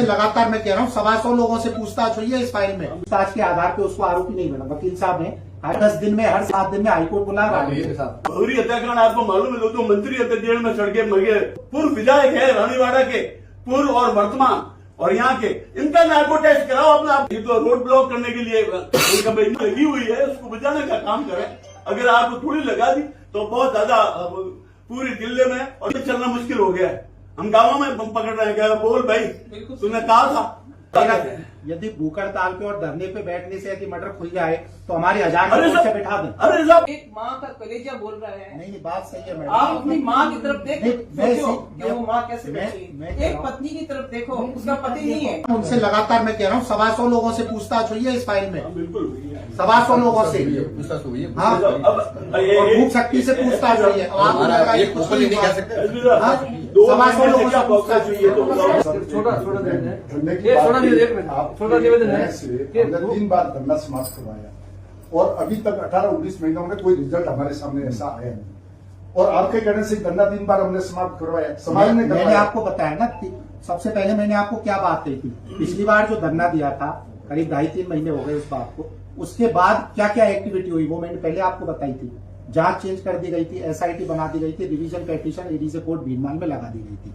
लगातार मैं कह रहा हूँ 125 लोगों से पूछताछ हुई है इस फाइल में। पूछताछ के आधार पे उसको आरोपी नहीं बना। वकील साहब ने हर 10 दिन में, हर 7 दिन में हाईकोर्ट बुला रहा है। बहुरी हत्याकांड आपको मालूम है, दो मंत्री हत्या जेल में सड़ के मर गए। पूर्व विधायक है रानीवाड़ा के, पूर्व और वर्तमान, और यहाँ के, इनका नार्को टेस्ट कराओ अपना। ये तो रोड ब्लॉक करने के लिए लगी हुई है, उसको बुझाने का काम करें। अगर आपको थोड़ी लगा दी तो बहुत ज्यादा पूरे जिले में और चलना मुश्किल हो गया है। हम गाँवों में पकड़ रहे हैं, क्या बोल भाई तुमने कहा था। यदि भूख हड़ताल पे और धरने पे बैठने से यदि मर्डर खुल जाए तो हमारी हजार से बैठा दें। अरे साहब, एक माँ का कलेजा बोल रहा है। नहीं, बात सही है मैडम। आप अपनी माँ की तरफ देखो कि वो माँ कैसे मैं एक पत्नी की तरफ देखो, उसका पति नहीं है। उनसे लगातार मैं कह रहा हूँ 125 लोगों से पूछताछ हुई है इस फाइल में। बिल्कुल 125 लोगों से। हाँ, और भूख शक्ति से पूछताछ हुई है। आप 125 लोगों से पूछताछ हुई है। छोटा निवेदन है, 3 बार धरना समाप्त करवाया और अभी तक 18-19 महीनों में कोई रिजल्ट हमारे सामने ऐसा आया नहीं। और आपके कहने से धरना 3 बार हमने समाप्त करवाया, समाज ने मैंने आपको बताया ना, सबसे पहले मैंने आपको क्या बात कही थी। पिछली बार जो धरना दिया था, करीब 2.5-3 महीने हो गए उस बात को। उसके बाद क्या क्या एक्टिविटी हुई वो मैंने पहले आपको बताई थी। जांच चेंज कर दी गई थी, एसआईटी बना दी गई थी, revision petition ADJ court Bhinmal में लगा दी गई थी।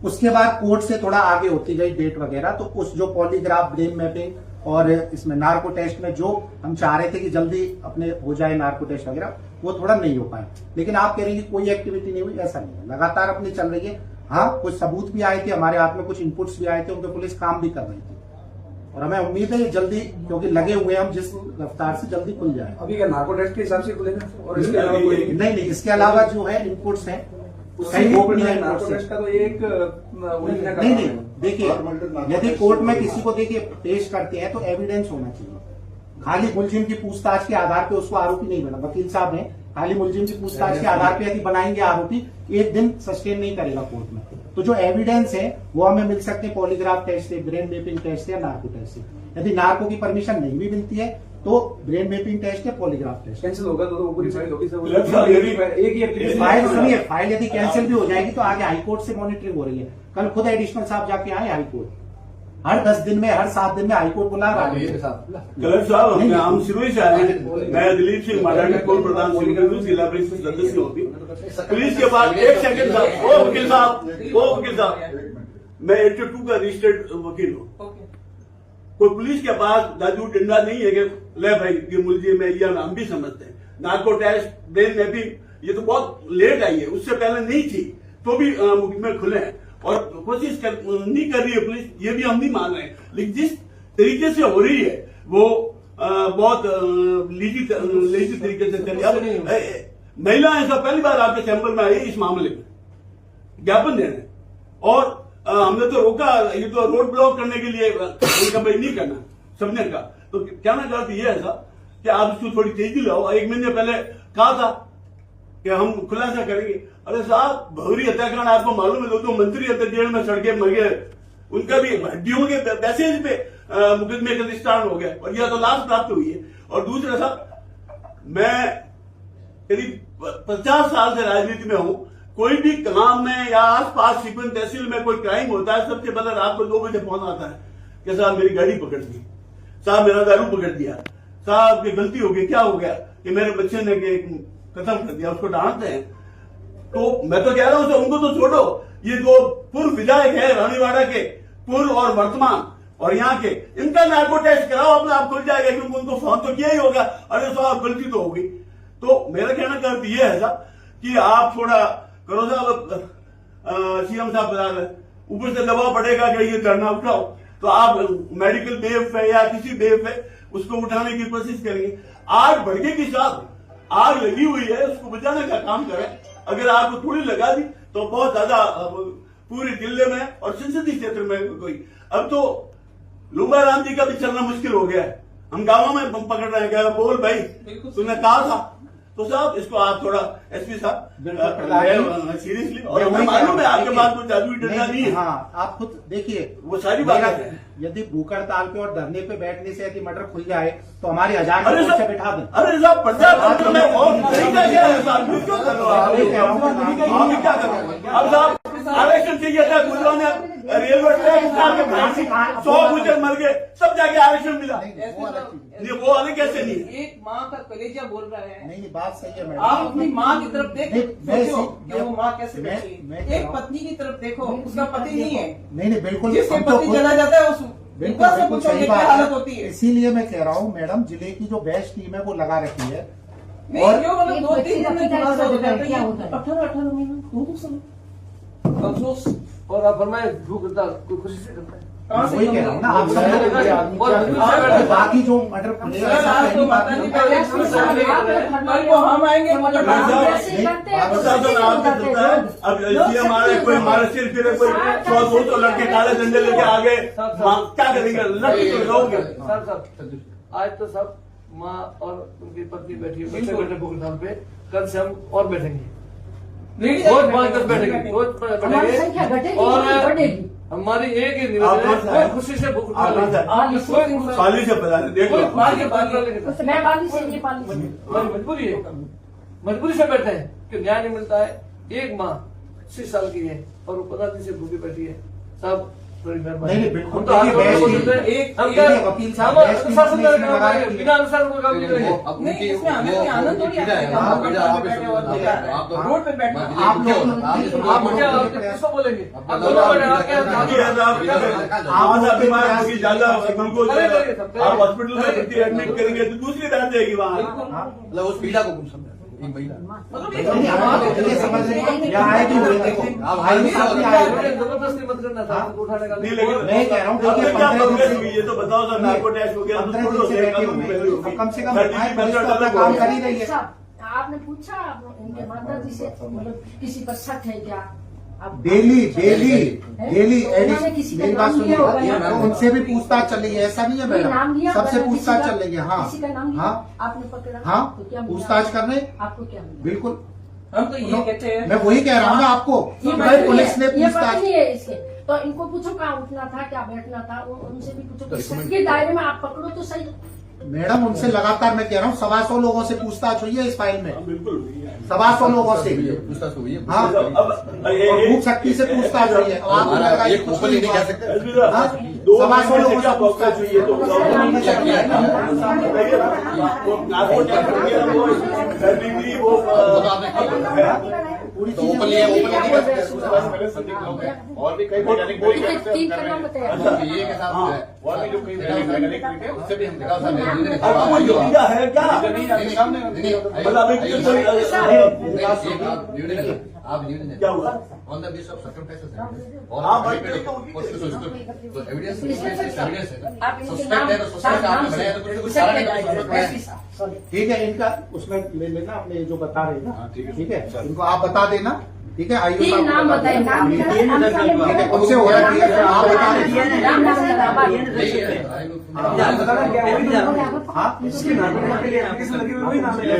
उसके बाद कोर्ट से थोड़ा आगे होती गई डेट वगैरह, तो उस जो पॉलीग्राफ, ब्रेन मैपिंग और इसमें नार्को टेस्ट में जो हम चाह रहे थे कि जल्दी अपने हो जाए नार्को टेस्ट वगैरह, वो थोड़ा नहीं हो पाए। लेकिन आप कह रहे हैं कि कोई एक्टिविटी नहीं हुई, ऐसा नहीं है, लगातार अपनी चल रही है। हाँ, कुछ सबूत भी आए थे हमारे हाथ में, कुछ इनपुट्स भी आए थे, उनके पुलिस काम भी कर रही थी और हमें उम्मीद है जल्दी, क्योंकि लगे हुए हम जिस रफ्तार से जल्दी खुल जाए। अभी क्या नार्को टेस्ट के हिसाब से खुलेगा और इसके अलावा नहीं, इसके अलावा जो है इनपुट्स हैं नार्को टेस्ट का तो एक नहीं, देखिए यदि कोर्ट में किसी को देखिए पेश करते हैं तो एविडेंस होना चाहिए। खाली मुलजिम की पूछताछ के आधार पे उसको आरोपी नहीं बना। वकील साहब ने खाली मुलजिम की पूछताछ के आधार पे यदि बनाएंगे आरोपी, एक दिन सस्टेन नहीं करेगा कोर्ट में। तो जो एविडेंस है वो हमें मिल सकते हैं पॉलीग्राफ टेस्ट से, ब्रेन मैपिंग टेस्ट से या नार्को टेस्ट से। यदि नार्को की परमिशन नहीं भी मिलती है तो ब्रेन मैपिंग टेस्ट या पॉलीग्राफ टेस्ट कैंसिल होगा तो पूरी फाइल होगी। फाइल सुनिए, फाइल यदि कैंसिल भी हो जाएगी तो आगे हाईकोर्ट से मॉनिटरिंग हो रही है। कल खुद एडिशनल साहब जाके आए हाईकोर्ट, हर 10 दिन में, हर 7 दिन में हाईकोर्ट बुला रहा है। कलेक्टर साहब, हम शुरू से आए हैं। मैं दिलीप सिंह माडानी, पूर्व प्रधान जिला परिषद सदस्य होती। पुलिस के बाद एक सेकंड साहब, ओ वकील साहब, मैं 82 का रजिस्टर्ड वकील हूँ। कोई पुलिस के पास दादू डंडा नहीं है कि ले भाई ये मुलजिम है, या हम भी समझते हैं। नार्को टेस्ट, ब्रेन मैपिंग ये तो बहुत लेट आई है, उससे पहले नहीं थी, तो भी मुकदमे खुले हैं और कोशिश नहीं कर रही है पुलिस, ये भी हम नहीं मान रहे हैं। लेकिन जिस तरीके से हो रही है वो बहुत लीजी तरीके से चली। अब महिला ऐसा पहली बार आपके चैम्बर में आई इस मामले में ज्ञापन देने, और हमने तो रोका, ये तो रोड ब्लॉक करने के लिए नहीं करना सबने का। तो कहना का अर्थ ये है साहब कि आप इसको थोड़ी तेजी लाओ। 1 महीने पहले कहा था कि हम खुलासा करेंगे। अरे साहब, बहुरी हत्याकांड आपको मालूम है, दो मंत्री हत्या जेल में सड़ के मर गए। उनका भी हड्डियों के मैसेज पे मुकदमे का निस्तारण हो गया और यह तो लाश प्राप्त हुई है। और दूसरा साहब, मैं करीब 50 साल से राजनीति में हूं। कोई भी काम में या आसपास शिपन तहसील में कोई क्राइम होता है, सबसे पहले रात को 2 बजे फोन आता है कि साहब मेरी गाड़ी पकड़ दी, साहब मेरा दारू पकड़ दिया, साहब की गलती हो गई, क्या हो गया कि मेरे बच्चे ने खत्म कर दिया, उसको डांटते हैं। तो मैं तो कह रहा हूं उनको तो छोड़ो, ये जो पूर्व विधायक है रानीवाड़ा के, पूर्व और वर्तमान, और यहाँ के, इनका नार्को टेस्ट कराओ अपना, आप खुल जाएगा, क्योंकि उनको फोन तो किया ही होगा। अरे साहब गलती तो हो गई। तो मेरा कहना का अर्थ यह है साहब कि आप थोड़ा करो साहब, सीएम साहब बता रहे, ऊपर से दबाव पड़ेगा कि ये धरना उठाओ, तो आप मेडिकल बेव पे या किसी बेव पे उसको उठाने की कोशिश करेंगे। आग भड़केगी साहब, आग लगी हुई है, उसको बुझाने का काम करें। अगर आपको थोड़ी लगा दी तो बहुत ज्यादा पूरे जिले में और संसदीय क्षेत्र में कोई, अब तो लुंगा राम जी का भी चलना मुश्किल हो गया है। हम गाँवों में पकड़ रहे हैं, क्या बोल भाई तुमने कहा था। तो साहब इसको आप थोड़ा एसपी साहब सीरियसली, और हमें मालूम है आपके पास कोई जादुई डंडा नहीं है। हाँ, आप खुद देखिए वो सारी बात है। यदि भूख हड़ताल पे और धरने पे बैठने से यदि मर्डर खुल जाए तो हमारी हजार से बैठा दें। अरे साहब, पंजाब में और तरीका क्या है साहब, क्यों कर रहे हो आप? क्या करो? अब साहब आरक्षण चाहिए था खुलवाने, रेलवे ट्रैक उतार के फांसी 100 गुजर मर गए, सब जाके आरक्षण मिला। ऐसे वो अलग तो- चीज ये वो अलग कैसे नहीं? एक माँ का कलेजा बोल रहा है। नहीं बात सही है मैडम। आप अपनी माँ की तरफ देख नहीं, मैं सोचो इसी- कि वो माँ कैसे मैं- बैठी मैं है। कह एक रहा हूँ। पत्नी की तरफ देखो, उसका पति नहीं है, नहीं बिल्कुल जिसके हम तो पति खुद- चला जाता है उस बिल्कुल से बिल्कुल पूछो सही ये क्या बात हालत है। होती है। इसीलिए मैं कह रहा हूँ मैडम, जिले की जो बेस्ट टीम है वो लगा रखी है। नहीं और- जो मतलब एक 2-3 दिन में व्यक्ति का खुलासा हो क्या जाता है, क्या ये होता है? 18 महीना 2 साल अफसोस और आप फरमाए भूख हड़ताल कोई खुशी से करता है। कहाँ से वही कह रहा हूँ ना, आप सब और लोग बाकी जो मर्डर सर, आज तो माता जी पहले एक्सप्रेस सामने कर रहे हैं, कल को हम आएंगे मुझे हाँ, बात साहब, ऐसे ही करते हैं, प्रशासन आपके चलता है। अब इसलिए हमारे कोई हमारे सिर फिरे, कोई 100-200 लड़के काले झंडे लेके आ गए, क्या करेंगे? लड़के तो रहोगे। साहब आज तो सब माँ और उनकी पत्नी बैठी है, बच्चे बैठे भूख हड़ताल पे, कल से हम और बैठेंगे, रोज 5-10 बैठेंगे, रोज हमारी संख्या बैठेंगे घटेगी और नहीं बढ़ेगी। हमारी एक ही आप निवेदन कौन सा है, है? कोई खुशी से भूख आप हड़ताल कौन सा है? नहीं। कोई पाली से पता नहीं, देख लो। बाकी बात लेके तो मैं पाली से ये पाली से हमारी मजबूरी है, मजबूरी से बैठे हैं कि न्याय नहीं मिलता है। एक माँ 80 साल की है और वो 15 दिन से भूखी बैठी है। साहब बड़ी मेहरबानी। नहीं, बिल्कुल। हम तो हाथ जोड़ के देखिए, बोलते हैं, एक- हम एक क्या वकील साहब, हम बेस्ट अनुशासन टीम का इसमें काम लगा करेंगे, रखी है। बिना अनुशासन को काम नहीं करेंगे। नहीं इसमें हमें कोई आनंद थोड़ी आता है, हम रोड पे बैठे हुए होते हैं, रोड पे बैठे हुए। आप लोग आप क्या किसको बोलेंगे? आप दोनों बड़े आपके आज अभिमान की ज्यादा ग्लूकोज आप हॉस्पिटल में भर्ती एडमिट करेंगे तो दूसरी रात जाएगी वहाँ। मतलब उस महिला को गुम समझा, एक महिला मतलब नहीं, आप ये समझ रहे हैं, यहाँ आएगी वो देखो, भाई साहब भी आए हुए हैं। जबरदस्ती मत करना था हमको उठाने का। नहीं लेकिन मैं कह रहा हूँ, अब देखिए, क्या 15 दिन प्रोग्रेस से- हुई ये तो बताओ सर। नार्को टेस्ट वगैरह तो 15 थोड़ा दिन से हो बैठे जाएगा, हुए पहले हैं। होगी। अब कम से कम सर्दी आए, की पुलिस तो मेथड अपना अलग काम हो कर गया। ही रही है। साहब, आपने पूछा इनके माता जी से, मतलब किसी पर शक है क्या? अब डेली डेली डेली उन्होंने किसी का मेरी बात नाम सुनिए, लिया होगा तो उनसे भी पूछताछ चल रही है, ऐसा नहीं है नहीं, नाम मैडम, लिया सबसे होगा, पूछताछ किसी का- चल रही है। हाँ किसी का नाम लिया हाँ आपने पकड़ा हाँ, तो क्या मिला? पूछताछ कर रहे हैं, आपको क्या मिला? बिल्कुल। हम तो ये कहते हैं मैं वही कह रहा हूँ ना आपको, ये भाई पुलिस ने ये पूछताछ पत्नी है इसके, तो इनको पूछो कहाँ उठना था, क्या बैठना था, उनसे भी पूछो। डॉक्यूमेंट- के दायरे में आप पकड़ो तो सही। मैडम उनसे लगातार मैं कह रहा हूँ 125 लोगों से पूछताछ हुई है इस फाइल में, बिल्कुल 125 लोगों से। पूछताछ हुई है। हाँ, अब और भूख शक्ति से पूछताछ हुई है। अब आपको हमारा लगा ये ये कुछ ओपनली नहीं नहीं कह हुआ। सकते। हाँ, 2 लोगों क्या से पूछताछ हुई है तो पूछताछ हुई है। नार्को टेस्ट वगैरह वो सर्दी वो वो तो आपने कहा। पूरी तो चीजें ओपनली है, ओपनली नहीं कर सकते। और भी कई वैज्ञानिक तीन का नाम बताया। अच्छा, ये के साथ है। और भी जो कई वैज्ञानिक हुए थे, उससे भी हम दिखा सकते हैं। अब कोई योजना है क्या? मतलब एक आप निवेदन क्या हुआ? On the base of circumstances हाँ, और बट ये तो एविडेंस आप इनके सस्पेक्ट नाम है तो सस्पेक्ट आपने बनाया तो कुछ सारा नहीं सस्पेक्ट बनाया। सॉरी, ठीक है, इनका उसमें ले लेना, अपने जो बता रहे हैं ना, हाँ, ठीक है। ठीक है, इनको आप बता देना, ठीक है। आइए तीन नाम बताए, नाम ठीक है, उनसे हो रहा है, आप बता रहे नाम नाम लगा हाँ, इसके नाम के लिए एप्लीकेशन लगी हुई वही नाम है।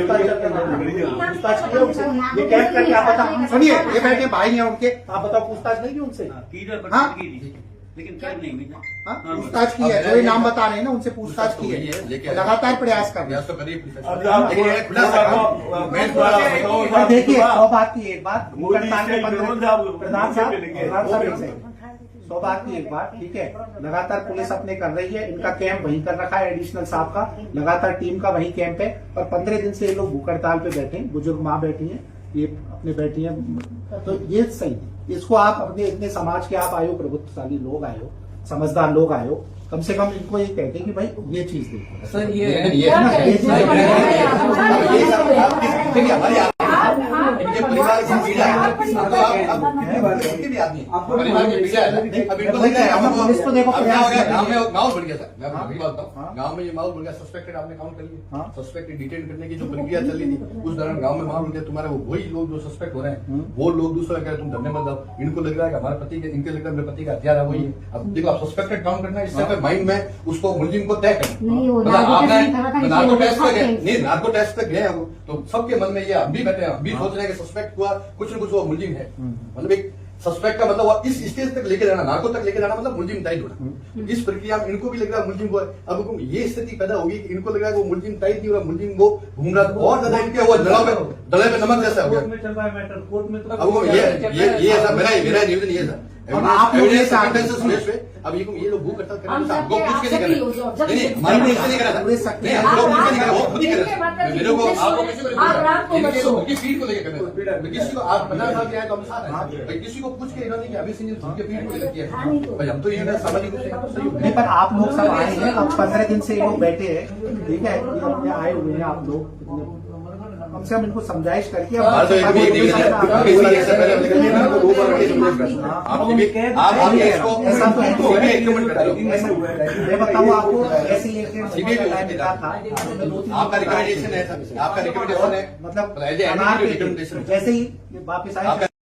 पूछताछ किया उनसे, ये कैद करके आप बता, सुनिए, ये बैठे भाई हैं उनके, आप बताओ पूछताछ नहीं की उनसे? हाँ लेकिन कर नहीं मिला। हाँ, पूछताछ की है, जो ये नाम बता रहे हैं ना, उनसे पूछताछ की है, लगातार प्रयास कर रहे हैं। तो करिए अब आप लेकिन ये खुला सा मैं थोड़ा और देखिए, 100 बात की एक बात, मोदी हड़ताल के से 15 विरोध साहब, प्रधान साहब, लेंगे। प्रधान साहब एक सेकंड। 100 बात की एक बात, ठीक है, लगातार पुलिस अपने कर रही है, इनका कैंप वहीं कर रखा है, एडिशनल साहब का लगातार टीम का वहीं कैंप है, और 15 दिन से ये लोग भूख हड़ताल पे बैठे हैं, बुजुर्ग माँ बैठी हैं, ये अपने बैठी हैं, तो ये सही है। इसको आप अपने इतने समाज के आप आयो, प्रभुत्वशाली लोग आयो, समझदार लोग आयो, कम से कम इनको ये कहते कि भाई ये चीज देखो। सर ये ये देखिए हमारी इनके परिवार की पीड़ा है। अब इनके भी आदमी है। परिवार की पीड़ा है। अब इनको लग रहा है हम पुलिस को देखो अब क्या हो गया, प्रयास गांव में माहौल बढ़ गया था। मैं हाँ। आपको बात बताऊं, हाँ। गांव में ये माहौल बढ़ गया, सस्पेक्टेड आपने काउंट कर लिया, हाँ। सस्पेक्टेड डिटेन करने की जो प्रक्रिया चल रही थी उस दौरान गांव में माहौल बढ़ गया। तुम्हारे वही लोग जो सस्पेक्ट हो रहे हैं वो लोग दूसरा कह रहे तुम धरने मत जाओ, इनको लग रहा है कि हमारे पति के, इनके लग रहा है मेरे पति का हथियार है वही है। अब देखो आप सस्पेक्टेड काउंट करना, इससे फिर माइंड में उसको मुलजिम को तय करना। नहीं, वो मतलब नार्को आपने टेस्ट नहीं करा था, नार्को इसलिए टेस्ट पे गए, खाते नहीं नार्को टेस्ट पे गए हैं वो, तो सबके मन में ये हम भी बैठे हैं, हम भी सोच रहे हैं कि सस्पेक्ट हुआ कुछ न कुछ वो मुलजिम है। मतलब एक सस्पेक्ट का मतलब वो इस स्टेज तक लेके जाना, नार्को तक लेके जाना मतलब मुलजिम टाइट होना। इस प्रक्रिया में इनको भी लग रहा है मुलजिम वो है। अब ये स्थिति पैदा होगी कि इनको लग रहा है वो मुलजिम टाइट नहीं हो रहा, मुलजिम वो घूम रहा, और ज्यादा इनके वो डले पे नमक जैसा हो गया। कोर्ट में चल रहा है मैटर, कोर्ट में तो अब वो ये ऐसा मेरा निवेदन ये था अब आप लोग ये चाहते हैं एविडेंस पे अब ये लोग भूख हड़ताल हम करने सबके आपको पूछ के नहीं कर आप रहे सकते नहीं हो, हमारे पूछ के नहीं कर रहा था पूरे सकते नहीं हैं। हम लोग पूछ के नहीं कर रहे वो खुद ही कर इनके माता रहे जी मेरे को पीछे आपको से किसी को आप रात को मत सो। उनकी फीड को लेकर करना किसी को आप 50 साल के आए तो हम साथ हैं भाई किसी को पूछ के इन्होंने कि अभी सिंह उनके फीड को लेकर किया भाई हम तो ये ना सामाजिक रूप से सही हो नहीं, पर आप लोग सब आए हैं, अब 15 दिन से ये लोग बैठे हैं, ठीक है, ये अपने आए हुए हैं आप लोग, कम से कम इनको समझाइश करके अब तो एक भी से पहले हमने कहा ना दो बार के समझे आप आगे इसको ऐसा तो है, सीबीआई रिकमेंड कर रहे ऐसा हो मैं बताऊँ आपको, ऐसे ही एक सीबीआई भी टाइम मिला था, आपका रिकमेंडेशन है आपका रिकमेंडेशन है मतलब रिकमेंडेशन जैसे ही वापिस आए